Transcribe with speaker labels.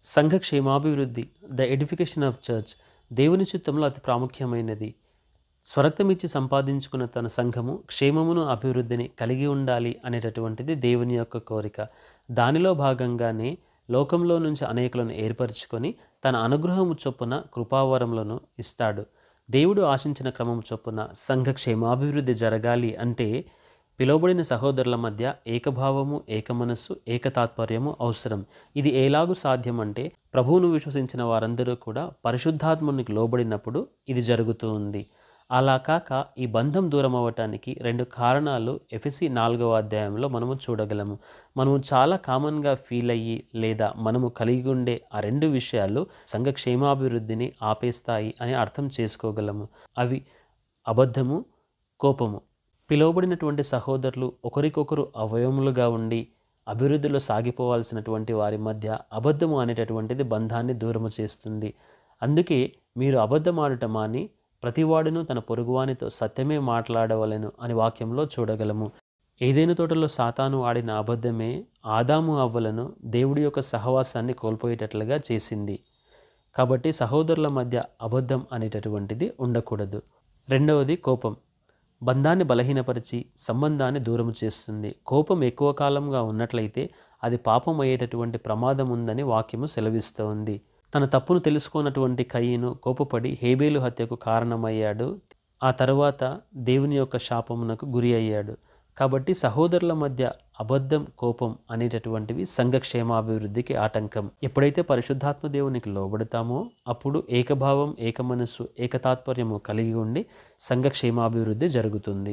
Speaker 1: సంఘ క్షేమాభివృద్ధి, the edification of church, దేవుని చిత్తంలో అతి ప్రాముఖ్యమైనది. స్వరక్తమిచ్చి సంపాదించుకున్న తన సంఘము క్షేమమును అభివృద్ధిని కలిగి ఉండాలి అనేటటువంటిది దేవుని యొక్క కోరిక. దానిలో భాగంగానే లోకంలో నుంచి అనేకులను ఏర్పరచుకొని తన అనుగ్రహము చొప్పున కృపావరములను ఇస్తాడు. దేవుడు ఆశించిన క్రమం చొప్పున సంఘ క్షేమాభివృద్ధి జరగాలి అంటే పిలువబడిన సహోదరుల మధ్య ఏకభావము, ఏకమనస్సు, ఏకతాత్పర్యము అవసరం. ఇది ఎలాగూ సాధ్యం అంటే ప్రభువును విశ్వసించిన వారందరూ కూడా పరిశుద్ధాత్మునికి లోబడినప్పుడు ఇది జరుగుతూ ఉంది. అలా కాక ఈ బంధం దూరం అవ్వటానికి 2 కారణాలు ఎఫెసీ 4వ అధ్యాయంలో మనము చూడగలము. మనము చాలా కామన్గా ఫీల్ అయ్యి లేదా మనము కలిగి ఉండే ఆ 2 విషయాలు సంఘ క్షేమాభివృద్ధిని ఆపేస్తాయి అని అర్థం చేసుకోగలము. అవి అబద్ధము, కోపము. పిలువబడినటువంటి సహోదరులు ఒకరికొకరు అవయవములుగా ఉండి అభివృద్ధిలో సాగిపోవాల్సినటువంటి వారి మధ్య అబద్ధము అనేటటువంటిది బంధాన్ని దూరము చేస్తుంది. అందుకే మీరు అబద్ధమాడుట మాని ప్రతివాడును తన పొరుగువానితో సత్యమే మాట్లాడవలెను అని వాక్యంలో చూడగలము. ఏదైనా తోటలో సాతాను ఆడిన అబద్ధమే ఆదాము అవ్వలను దేవుడి యొక్క సహవాసాన్ని కోల్పోయేటట్లుగా చేసింది. కాబట్టి సహోదరుల మధ్య అబద్ధం అనేటటువంటిది ఉండకూడదు. రెండవది కోపం. బంధాన్ని బలహీనపరిచి సంబంధాన్ని దూరము చేస్తుంది. కోపం ఎక్కువ కాలంగా ఉన్నట్లయితే అది పాపం అయ్యేటటువంటి ప్రమాదం ఉందని వాక్యము సెలవిస్తూ ఉంది. తన తప్పును తెలుసుకున్నటువంటి కయీను కోపపడి హేబేలు హత్యకు కారణమయ్యాడు. ఆ తర్వాత దేవుని యొక్క శాపమునకు గురి అయ్యాడు. కాబట్టి సహోదరుల మధ్య అబద్ధం, కోపం అనేటటువంటివి సంఘ క్షేమాభివృద్ధికి ఆటంకం. ఎప్పుడైతే పరిశుద్ధాత్మ దేవునికి లోబడతామో అప్పుడు ఏకభావం, ఏకమనస్సు, ఏకతాత్పర్యము కలిగి ఉండి సంఘ క్షేమాభివృద్ధి జరుగుతుంది.